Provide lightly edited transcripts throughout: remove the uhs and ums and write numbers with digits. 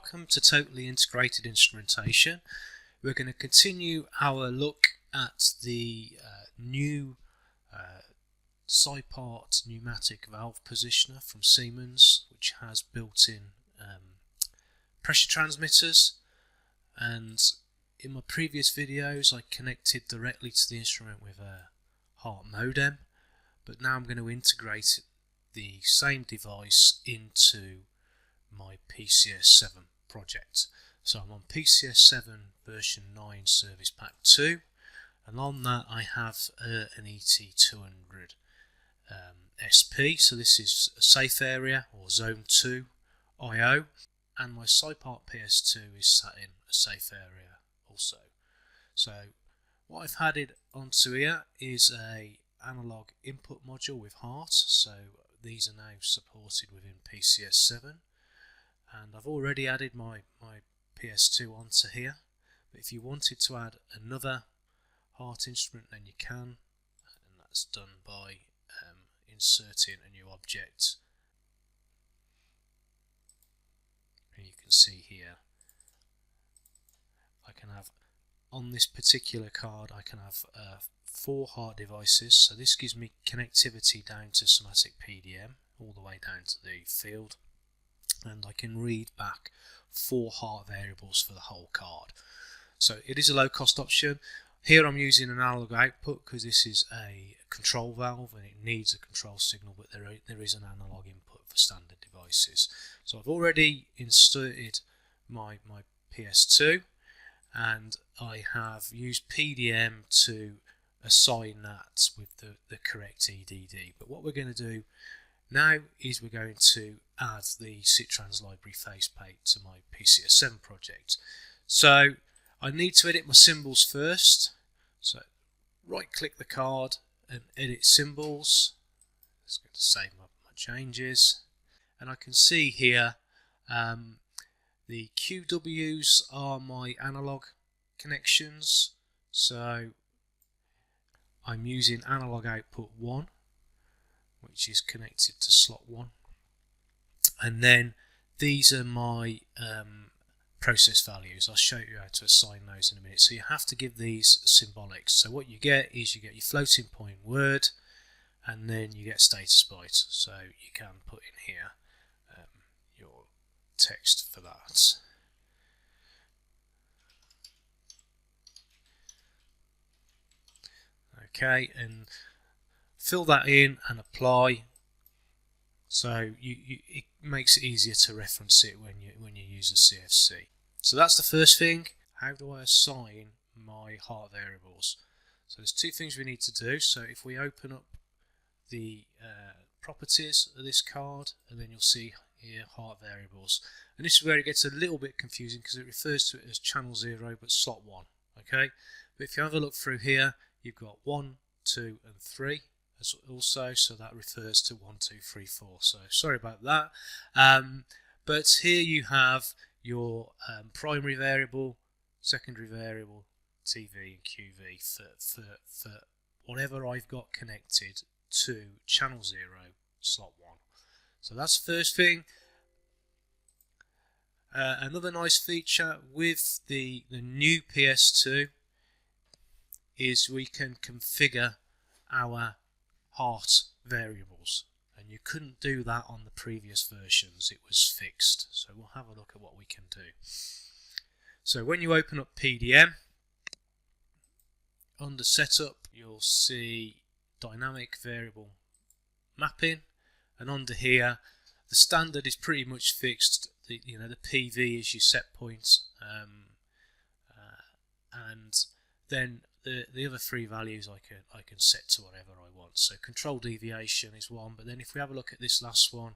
Welcome to Totally Integrated Instrumentation. We're going to continue our look at the new SIPART pneumatic valve positioner from Siemens, which has built-in pressure transmitters. And in my previous videos I connected directly to the instrument with a Hart modem, but now I'm going to integrate the same device into my PCS7 project. So I'm on PCS7 version 9 service pack 2, and on that I have an ET200 SP, so this is a safe area or zone 2 IO, and my SIPART PS2 is sat in a safe area also. So what I've added onto here is a analog input module with Hart, so these are now supported within PCS7, and I've already added my PS2 onto here, but if you wanted to add another Hart instrument then you can, and that's done by inserting a new object. And you can see here I can have, on this particular card I can have 4 Hart devices, so this gives me connectivity down to SIMATIC PDM all the way down to the field, and I can read back 4 Hart variables for the whole card. So it is a low cost option. Here I'm using an analog output because this is a control valve and it needs a control signal, but there is an analog input for standard devices. So I've already inserted my PS2, and I have used PDM to assign that with the correct EDD. But what we're going to do now is we're going to add the SITRANS Library faceplate to my PCS7 project. So I need to edit my symbols first. So right click the card and edit symbols. It's going to save my changes, and I can see here the QWs are my analog connections. So I'm using analog output 1, which is connected to slot 1, and then these are my process values. I'll show you how to assign those in a minute. So you have to give these symbolics. So what you get is you get your floating point word, and then you get status byte. So you can put in here your text for that. Okay, and fill that in and apply. So it makes it easier to reference it when you use a CFC. So that's the first thing. How do I assign my Hart variables? So there's 2 things we need to do. So if we open up the properties of this card, and then you'll see here Hart variables, and this is where it gets a little bit confusing because it refers to it as channel 0 but slot 1. Okay, but if you have a look through here, you've got 1, 2 and 3 also, so that refers to 1, 2, 3, 4. So sorry about that. But here you have your primary variable, secondary variable, TV and QV for whatever I've got connected to channel 0 slot 1. So that's the first thing. Another nice feature with the new PS2 is we can configure our Hart variables, and you couldn't do that on the previous versions. It was fixed. So we'll have a look at what we can do. So when you open up PDM, under setup you'll see dynamic variable mapping, and under here the standard is pretty much fixed. The PV is your set point, and then the other 3 values I can set to whatever I want. So control deviation is 1, but then if we have a look at this last one,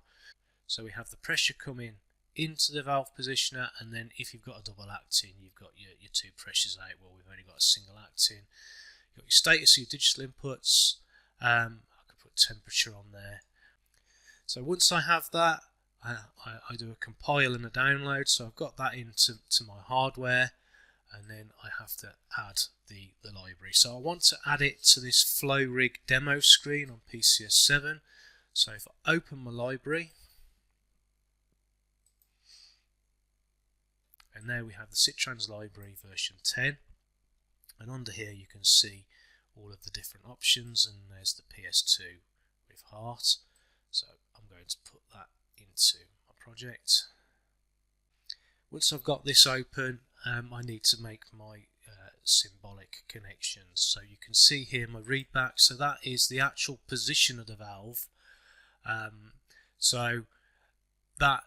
so we have the pressure coming into the valve positioner, and then if you've got a double acting, you've got your 2 pressures out. Well, we've only got a single acting. You've got your status, your digital inputs. I could put temperature on there. So once I have that, I do a compile and a download. So I've got that into my hardware, and then I have to add the library. So I want to add it to this flow rig demo screen on PCS7. So if I open my library, And there we have the SITRANS Library version 10, and under here you can see all of the different options, and there's the PS2 with Hart. So I'm going to put that into my project. Once I've got this open, I need to make my symbolic connections. So you can see here my readback, so that is the actual position of the valve. So that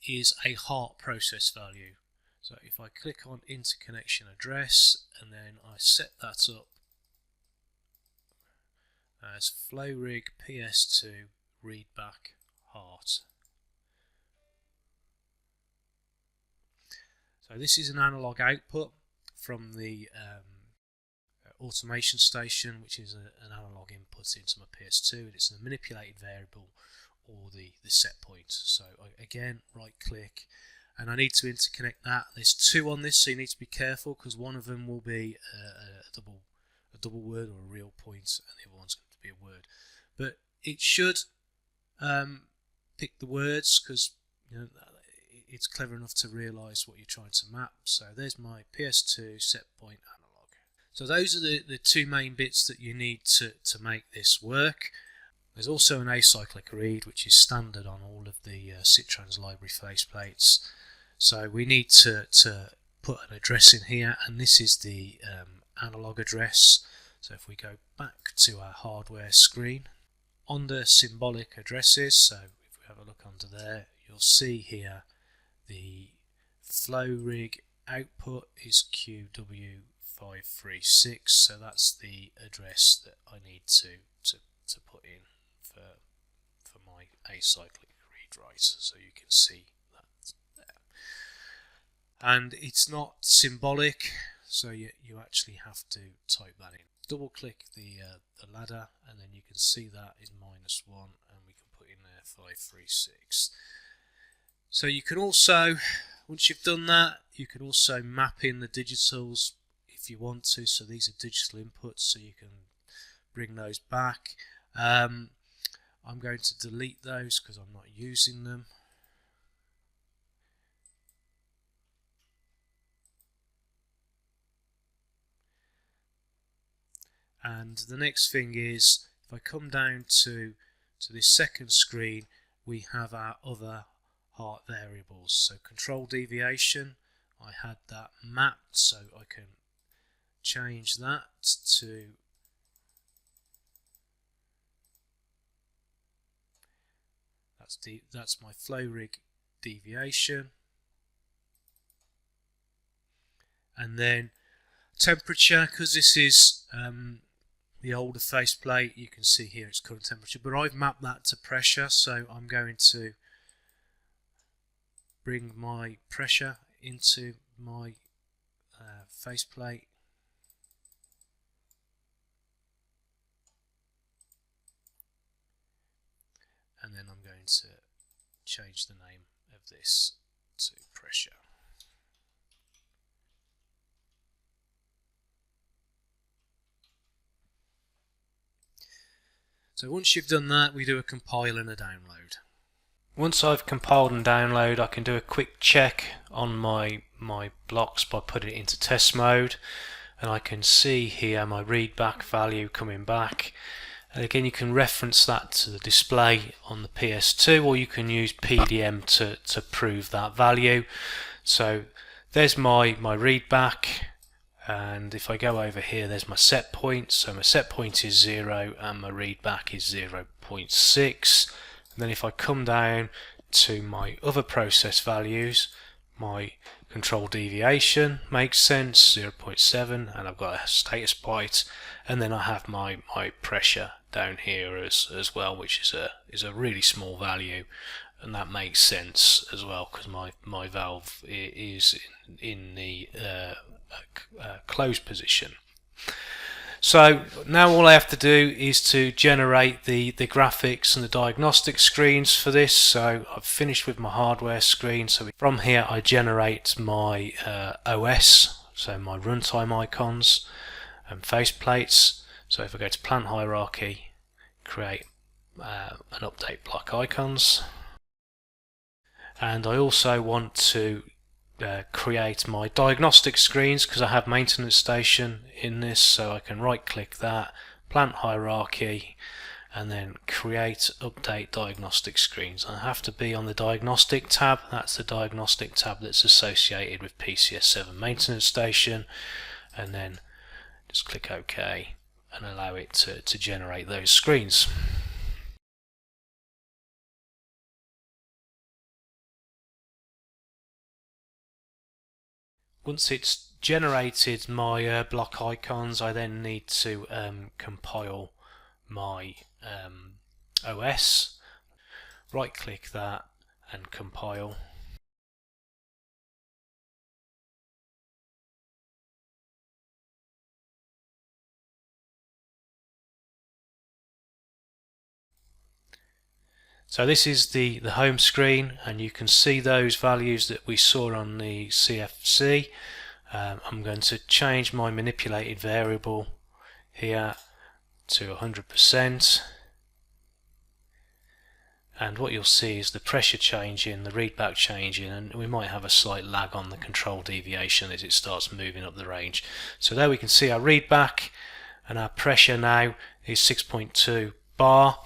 is a Hart process value. So if I click on interconnection address and then I set that up as FlowRig PS2 readback Hart. So this is an analog output from the automation station, which is an analog input into my PS2, and it's a manipulated variable or the set point. So again, right click, and I need to interconnect that. There's two on this, so you need to be careful because one of them will be a double word or a real point, and the other one's going to be a word. But it should pick the words because it's clever enough to realise what you're trying to map. So there's my PS2 set point analog. So those are the two main bits that you need to make this work. There's also an acyclic read, which is standard on all of the SITRANS library faceplates. So we need to put an address in here, and this is the analog address. So if we go back to our hardware screen, under symbolic addresses, so if we have a look under there, you'll see here the FlowRig output is QW536, so that's the address that I need to put in for my acyclic read write, so you can see that there. And it's not symbolic, so you actually have to type that in. Double click the ladder, and then you can see that is -1, and we can put in there 536. So you can also, once you've done that, you can also map in the digitals if you want to. So these are digital inputs, so you can bring those back. I'm going to delete those because I'm not using them. And the next thing is, if I come down to this second screen, we have our other Hart variables. So control deviation, I had that mapped, so I can change that to that's my FlowRig deviation. And then temperature, because this is the older faceplate, you can see here it's current temperature, but I've mapped that to pressure, so I'm going to bring my pressure into my faceplate. And then I'm going to change the name of this to pressure. So once you've done that, we do a compile and a download. Once I've compiled and downloaded, I can do a quick check on my blocks by putting it into test mode, and I can see here my readback value coming back. And again, you can reference that to the display on the PS2, or you can use PDM to prove that value. So there's my readback, and if I go over here, there's my set point. So my set point is 0 and my readback is 0.6. And then if I come down to my other process values, my control deviation makes sense, 0.7, and I've got a status byte, and then I have my pressure down here as well, which is a really small value, and that makes sense as well because my valve is in the closed position. So now all I have to do is to generate the graphics and the diagnostic screens for this. So I've finished with my hardware screen. So from here I generate my OS, so my runtime icons and faceplates. So if I go to plant hierarchy, create an update block icons, and I also want to create my diagnostic screens because I have maintenance station in this, so I can right click that, plant hierarchy, and then create update diagnostic screens. I have to be on the diagnostic tab. That's the diagnostic tab that's associated with PCS7 maintenance station, and then just click OK and allow it to generate those screens. Once it's generated my block icons, I then need to compile my OS. Right click that and compile. So this is the home screen, and you can see those values that we saw on the CFC. I'm going to change my manipulated variable here to 100%, and what you'll see is the pressure changing, the readback changing, and we might have a slight lag on the control deviation as it starts moving up the range. So there we can see our readback, and our pressure now is 6.2 bar.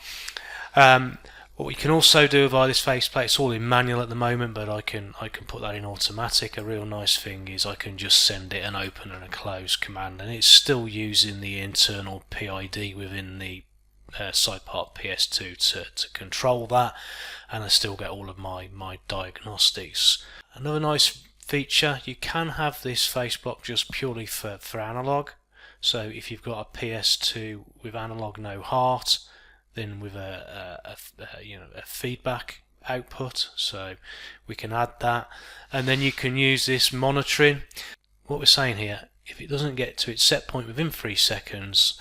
What we can also do via this faceplate, it's all in manual at the moment, but I can put that in automatic. A real nice thing is I can just send it an open and a close command, and it's still using the internal PID within the SIPART PS2 to control that, and I still get all of my diagnostics. Another nice feature, you can have this face block just purely for analog. So if you've got a PS2 with analog no Hart, then with a feedback output, so we can add that, and then you can use this monitoring. What we're saying here, if it doesn't get to its set point within 3 seconds,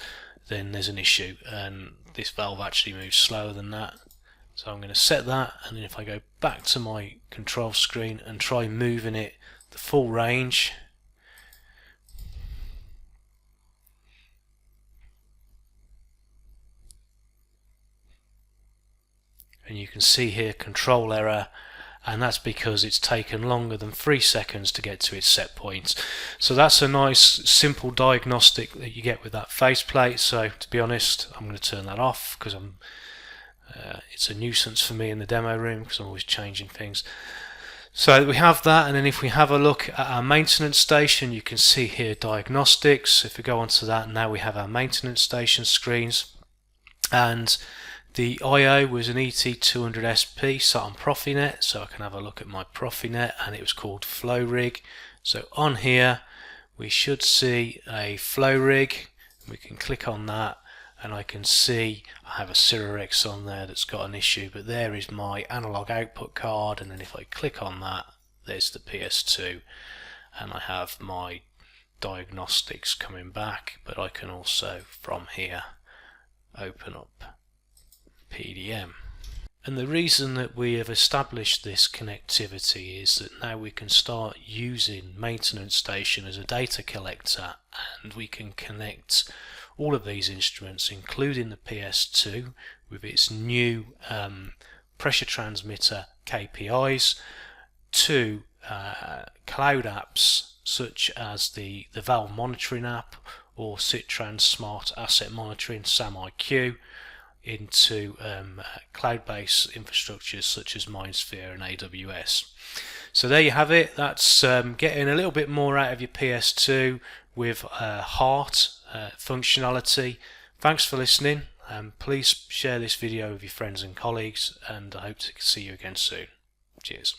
then there's an issue, and this valve actually moves slower than that. So I'm going to set that, and then if I go back to my control screen and try moving it the full range, and you can see here control error, and that's because it's taken longer than 3 seconds to get to its set point. So that's a nice simple diagnostic that you get with that faceplate. So to be honest, I'm going to turn that off because it's a nuisance for me in the demo room because I'm always changing things. So we have that, and then if we have a look at our maintenance station, you can see here diagnostics. If we go onto that, now we have our maintenance station screens, and the I/O was an ET200SP sat on Profinet, so I can have a look at my Profinet, and it was called Flow Rig. So on here we should see a Flow Rig. We can click on that, and I can see I have a Syrinx on there that's got an issue, but there is my Analogue OutPut card, and then if I click on that, there's the PS2, and I have my diagnostics coming back. But I can also from here open up PDM. And the reason that we have established this connectivity is that now we can start using maintenance station as a data collector, and we can connect all of these instruments, including the PS2 with its new pressure transmitter KPIs, to cloud apps such as the valve monitoring app or SITRANS Smart Asset Monitoring SAM-IQ, into cloud-based infrastructures such as MindSphere and AWS. So there you have it. That's getting a little bit more out of your PS2 with Hart functionality. Thanks for listening. Please share this video with your friends and colleagues, and I hope to see you again soon. Cheers.